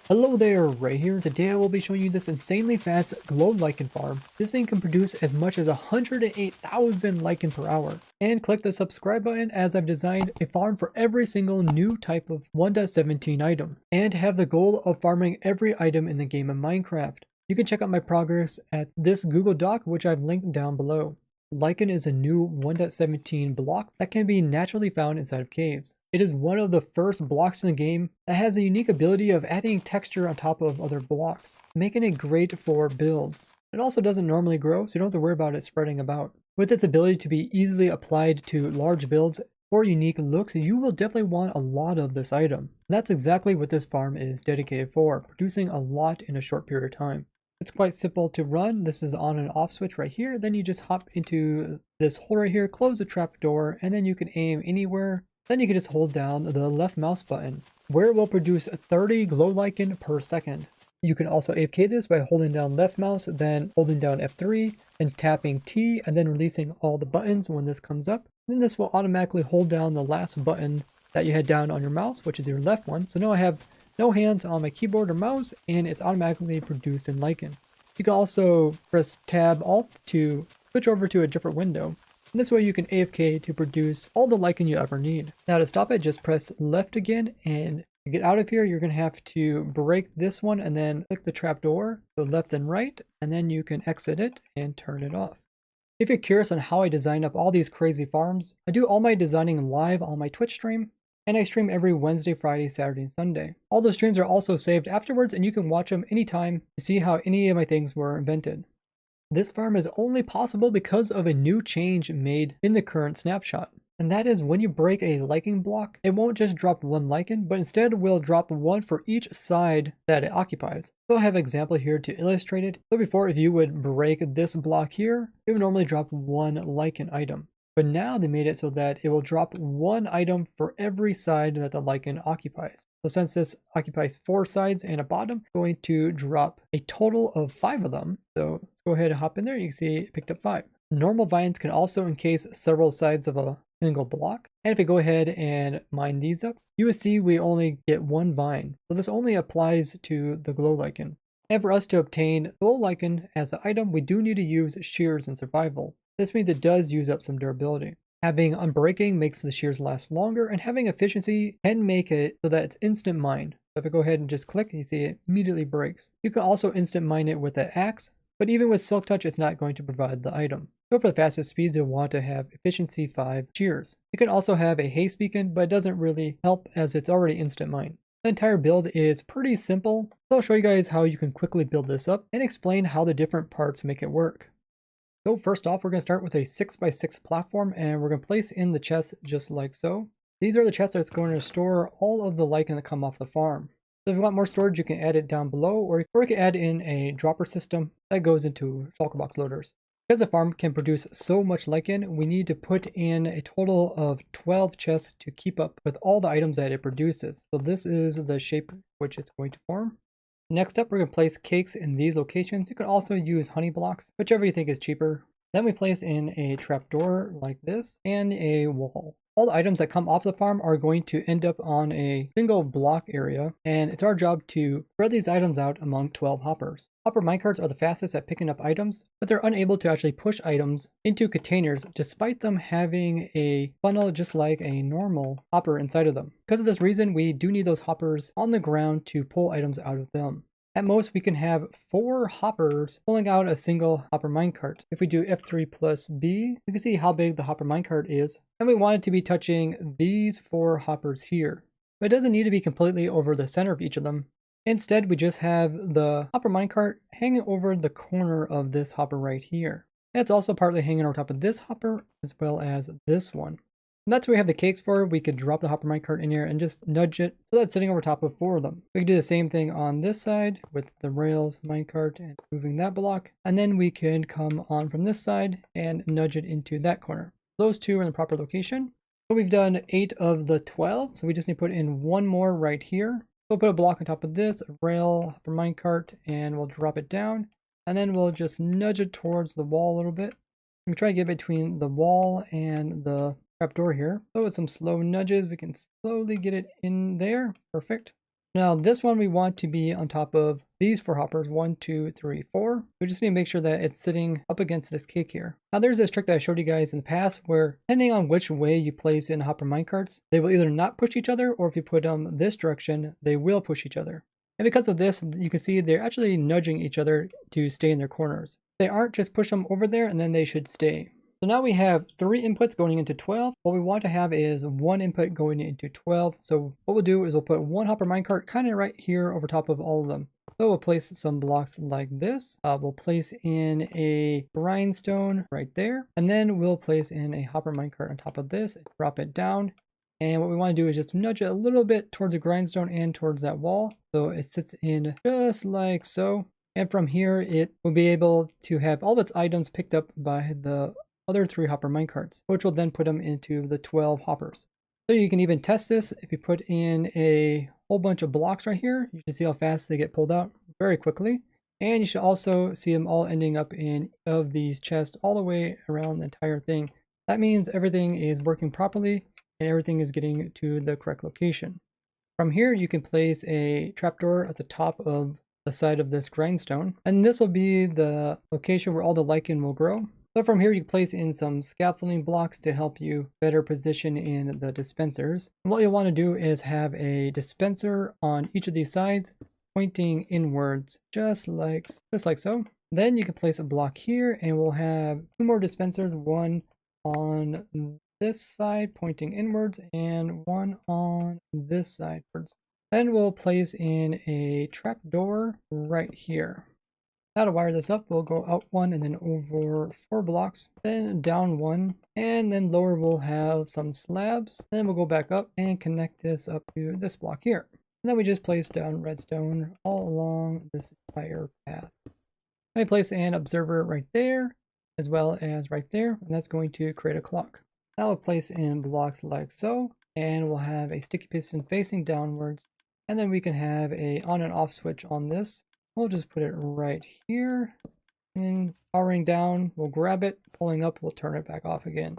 Hello there, Ray here. Today I will be showing you this insanely fast glow lichen farm. This thing can produce as much as 108,000 lichen per hour. And click the subscribe button as I've designed a farm for every single new type of 1.17 item. And have the goal of farming every item in the game of Minecraft. You can check out my progress at this Google Doc, which I've linked down below. Lichen is a new 1.17 block that can be naturally found inside of caves. It is one of the first blocks in the game that has a unique ability of adding texture on top of other blocks, making it great for builds. It also doesn't normally grow, so you don't have to worry about it spreading about. With its ability to be easily applied to large builds or unique looks, you will definitely want a lot of this item. And that's exactly what this farm is dedicated for, producing a lot in a short period of time. It's quite simple to run. This is on and off switch right here. Then you just hop into this hole right here, close the trap door, and then you can aim anywhere. Then you can just hold down the left mouse button, where it will produce 30 glow lichen per second. You can also AFK this by holding down left mouse, then holding down F3, and tapping T, and then releasing all the buttons when this comes up. Then this will automatically hold down the last button that you had down on your mouse, which is your left one. So now I have no hands on my keyboard or mouse, and it's automatically produced in lichen. You can also press Tab Alt to switch over to a different window. And this way you can AFK to produce all the lichen you ever need. Now to stop it, just press left again, and to get out of here, you're going to have to break this one and then click the trapdoor, go left and right, and then you can exit it and turn it off. If you're curious on how I design up all these crazy farms, I do all my designing live on my Twitch stream, and I stream every Wednesday, Friday, Saturday, and Sunday. All those streams are also saved afterwards, and you can watch them anytime to see how any of my things were invented. This farm is only possible because of a new change made in the current snapshot. And that is when you break a lichen block, it won't just drop one lichen, but instead will drop one for each side that it occupies. So I have an example here to illustrate it. So before, if you would break this block here, it would normally drop one lichen item. But now they made it so that it will drop one item for every side that the lichen occupies. So since this occupies 4 sides and a bottom, it's going to drop a total of 5 of them. So let's go ahead and hop in there. You can see it picked up 5. Normal vines can also encase several sides of a single block. And if we go ahead and mine these up, you will see we only get 1 vine. So this only applies to the glow lichen. And for us to obtain glow lichen as an item, we do need to use shears in survival. This means it does use up some durability. Having unbreaking makes the shears last longer, and having efficiency can make it so that it's instant mine. So if I go ahead and just click, you see it immediately breaks. You can also instant mine it with an axe, but even with silk touch, it's not going to provide the item. So for the fastest speeds, you'll want to have efficiency 5 shears. You can also have a haste beacon, but it doesn't really help as it's already instant mine. The entire build is pretty simple, so I'll show you guys how you can quickly build this up and explain how the different parts make it work. So first off, we're going to start with a 6x6 platform, and we're going to place in the chest just like so. These are the chests that's going to store all of the lichen that come off the farm. So if you want more storage, you can add it down below, or you can add in a dropper system that goes into shulker box loaders. Because the farm can produce so much lichen, we need to put in a total of 12 chests to keep up with all the items that it produces. So this is the shape which it's going to form. Next up, we're going to place cakes in these locations. You can also use honey blocks, whichever you think is cheaper. Then we place in a trapdoor like this and a wall. All the items that come off the farm are going to end up on a single block area, and it's our job to spread these items out among 12 hoppers. Hopper minecarts are the fastest at picking up items, but they're unable to actually push items into containers despite them having a funnel just like a normal hopper inside of them. Because of this reason, we do need those hoppers on the ground to pull items out of them. At most, we can have 4 hoppers pulling out a single hopper minecart. If we do F3 plus B, you can see how big the hopper minecart is. And we want it to be touching these 4 hoppers here. But it doesn't need to be completely over the center of each of them. Instead, we just have the hopper minecart hanging over the corner of this hopper right here. And it's also partly hanging over top of this hopper as well as this one. And that's what we have the cakes for. We could drop the hopper minecart in here and just nudge it so that's sitting over top of 4 of them. We can do the same thing on this side with the rails minecart and moving that block. And then we can come on from this side and nudge it into that corner. Those 2 are in the proper location. So we've done 8 of the 12. So we just need to put in 1 more right here. We'll put a block on top of this, a rail, hopper minecart, and we'll drop it down. And then we'll just nudge it towards the wall a little bit. We try to get between the wall and the trapdoor here. So with some slow nudges, we can slowly get it in there. Perfect. Now this one we want to be on top of these 4 hoppers, 1, 2, 3, 4. We just need to make sure that it's sitting up against this cake here. Now there's this trick that I showed you guys in the past where depending on which way you place in hopper minecarts, they will either not push each other, or if you put them this direction, they will push each other. And because of this, you can see they're actually nudging each other to stay in their corners. They aren't, just push them over there and then they should stay. So now we have 3 inputs going into 12. What we want to have is 1 input going into 12. So what we'll do is we'll put 1 hopper minecart kind of right here over top of all of them. So we'll place some blocks like this. We'll place in a grindstone right there. And then we'll place in a hopper minecart on top of this, drop it down. And what we want to do is just nudge it a little bit towards the grindstone and towards that wall. So it sits in just like so. And from here, it will be able to have all of its items picked up by the other 3 hopper minecarts, which will then put them into the 12 hoppers. So you can even test this if you put in a whole bunch of blocks right here. You should see how fast they get pulled out very quickly. And you should also see them all ending up in of these chests all the way around the entire thing. That means everything is working properly and everything is getting to the correct location. From here, you can place a trapdoor at the top of the side of this grindstone, and this will be the location where all the lichen will grow. So from here, you can place in some scaffolding blocks to help you better position in the dispensers. And what you'll want to do is have a dispenser on each of these sides pointing inwards, just like so. Then you can place a block here and we'll have 2 more dispensers, one on this side pointing inwards and one on this side. Then we'll place in a trapdoor right here. Now to wire this up, we'll go out 1 and then over 4 blocks, then down 1, and then lower we'll have some slabs. Then we'll go back up and connect this up to this block here. And then we just place down redstone all along this entire path. I place an observer right there, as well as right there, and that's going to create a clock. Now we'll place in blocks like so, and we'll have a sticky piston facing downwards, and then we can have a on and off switch on this. We'll just put it right here, and powering down, we'll grab it, pulling up, we'll turn it back off again.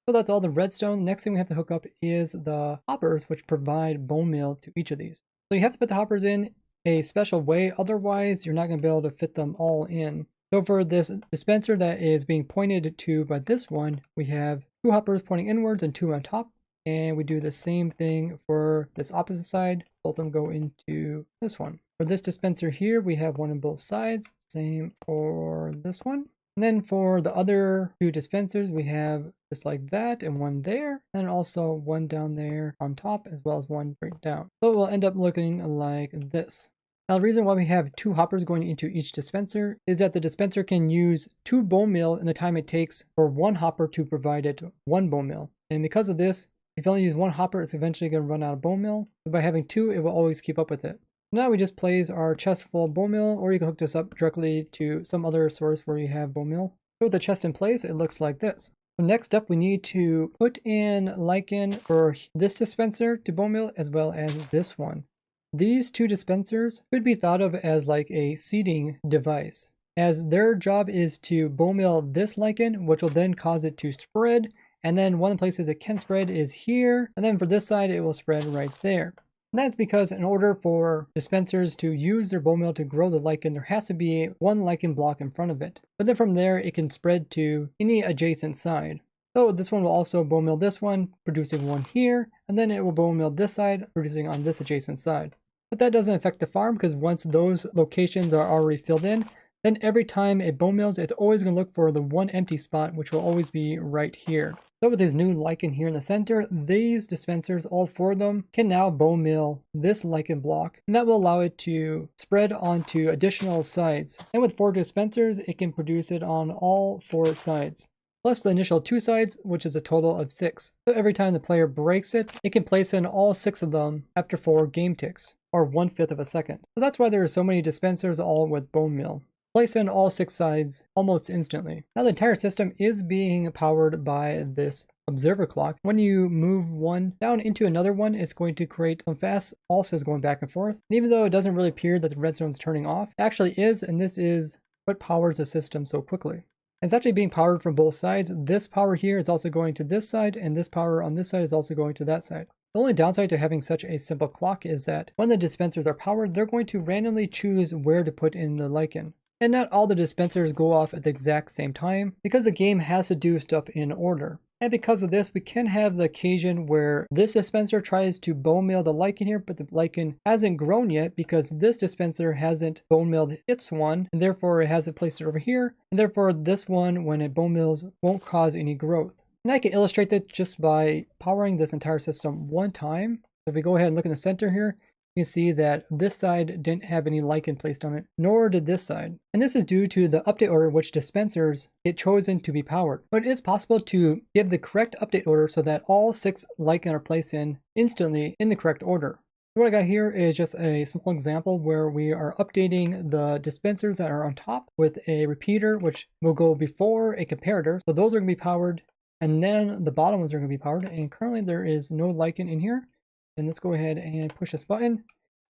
So that's all the redstone. The next thing we have to hook up is the hoppers, which provide bone meal to each of these. So you have to put the hoppers in a special way, otherwise you're not going to be able to fit them all in. So for this dispenser that is being pointed to by this one, we have 2 hoppers pointing inwards and 2 on top. And we do the same thing for this opposite side. Both of them go into this one. For this dispenser here, we have 1 on both sides. Same for this one. And then for the other 2 dispensers, we have just like that and 1 there. And also 1 down there on top, as well as 1 straight down. So it will end up looking like this. Now the reason why we have 2 hoppers going into each dispenser is that the dispenser can use 2 bone meal in the time it takes for 1 hopper to provide it 1 bone meal. And because of this, if you only use 1 hopper, it's eventually going to run out of bone meal. So by having 2, it will always keep up with it. Now we just place our chest full of bone meal, or you can hook this up directly to some other source where you have bone meal. So with the chest in place, it looks like this. So next up, we need to put in lichen for this dispenser to bone meal, as well as this one. These 2 dispensers could be thought of as like a seeding device, as their job is to bone meal this lichen, which will then cause it to spread. And then one of the places it can spread is here. And then for this side, it will spread right there. And that's because in order for dispensers to use their bone meal to grow the lichen, there has to be 1 lichen block in front of it. But then from there, it can spread to any adjacent side. So this one will also bone meal this one, producing 1 here. And then it will bone meal this side, producing on this adjacent side. But that doesn't affect the farm, because once those locations are already filled in, then every time it bone meals, it's always going to look for the 1 empty spot, which will always be right here. So with this new lichen here in the center, these dispensers, all 4 of them, can now bone meal this lichen block, and that will allow it to spread onto additional sides. And with 4 dispensers, it can produce it on all 4 sides, plus the initial 2 sides, which is a total of 6. So every time the player breaks it, it can place in all 6 of them after 4 game ticks, or 1/5 of a second. So that's why there are so many dispensers all with bone meal. Place in all 6 sides almost instantly. Now the entire system is being powered by this observer clock. When you move one down into another one, it's going to create some fast pulses going back and forth. And even though it doesn't really appear that the redstone is turning off, it actually is, and this is what powers the system so quickly. It's actually being powered from both sides. This power here is also going to this side, and this power on this side is also going to that side. The only downside to having such a simple clock is that when the dispensers are powered, they're going to randomly choose where to put in the lichen. And not all the dispensers go off at the exact same time because the game has to do stuff in order. And because of this, we can have the occasion where this dispenser tries to bone meal the lichen here, but the lichen hasn't grown yet because this dispenser hasn't bone mealed its one, and therefore it hasn't placed it over here, and therefore this one, when it bone meals, won't cause any growth. And I can illustrate that just by powering this entire system one time. So if we go ahead and look in the center here, you can see that this side didn't have any lichen placed on it, nor did this side. And this is due to the update order which dispensers get chosen to be powered. But it is possible to give the correct update order so that all 6 lichen are placed in instantly in the correct order. So what I got here is just a simple example where we are updating the dispensers that are on top with a repeater which will go before a comparator. So those are going to be powered, and then the bottom ones are going to be powered. And currently there is no lichen in here. And let's go ahead and push this button,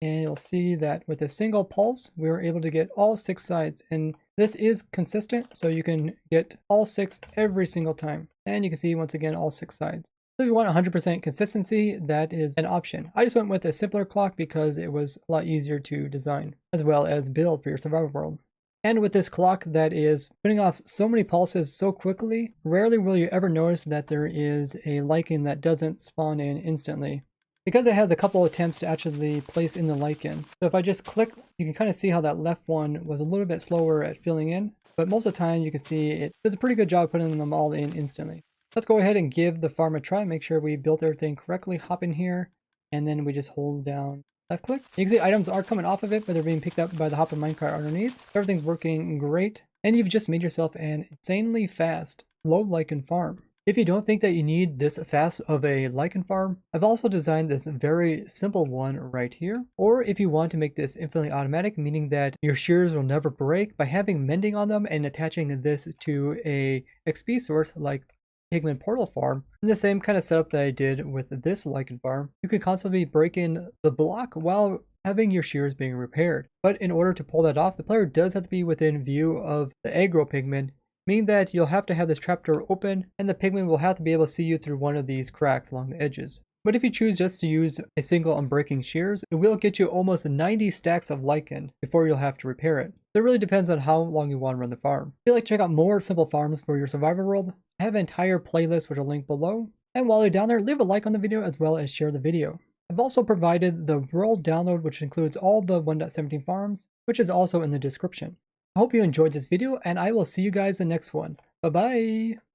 and you'll see that with a single pulse, we were able to get all 6 sides. And this is consistent, so you can get all 6 every single time. And you can see once again all 6 sides. So if you want 100% consistency, that is an option. I just went with a simpler clock because it was a lot easier to design, as well as build for your survival world. And with this clock that is putting off so many pulses so quickly, rarely will you ever notice that there is a lichen that doesn't spawn in instantly, because it has a couple attempts to actually place in the lichen. So if I just click, you can kind of see how that left one was a little bit slower at filling in, but most of the time you can see it does a pretty good job putting them all in instantly. Let's go ahead and give the farm a try, make sure we built everything correctly, hop in here, and then we just hold down left click. You can see items are coming off of it, but they're being picked up by the hopper minecart underneath. Everything's working great, and you've just made yourself an insanely fast low lichen farm. If you don't think that you need this fast of a lichen farm, I've also designed this very simple one right here. Or if you want to make this infinitely automatic, meaning that your shears will never break, by having mending on them and attaching this to a XP source like Pigman Portal Farm, in the same kind of setup that I did with this lichen farm, you can constantly break in the block while having your shears being repaired. But in order to pull that off, the player does have to be within view of the aggro pigman, meaning that you'll have to have this trapdoor open, and the pigman will have to be able to see you through one of these cracks along the edges. But if you choose just to use a single unbreaking shears, it will get you almost 90 stacks of lichen before you'll have to repair it. So it really depends on how long you want to run the farm. If you'd like to check out more simple farms for your survival world, I have an entire playlist which I'll link below. And while you're down there, leave a like on the video as well as share the video. I've also provided the world download, which includes all the 1.17 farms, which is also in the description. I hope you enjoyed this video, and I will see you guys in the next one. Bye bye!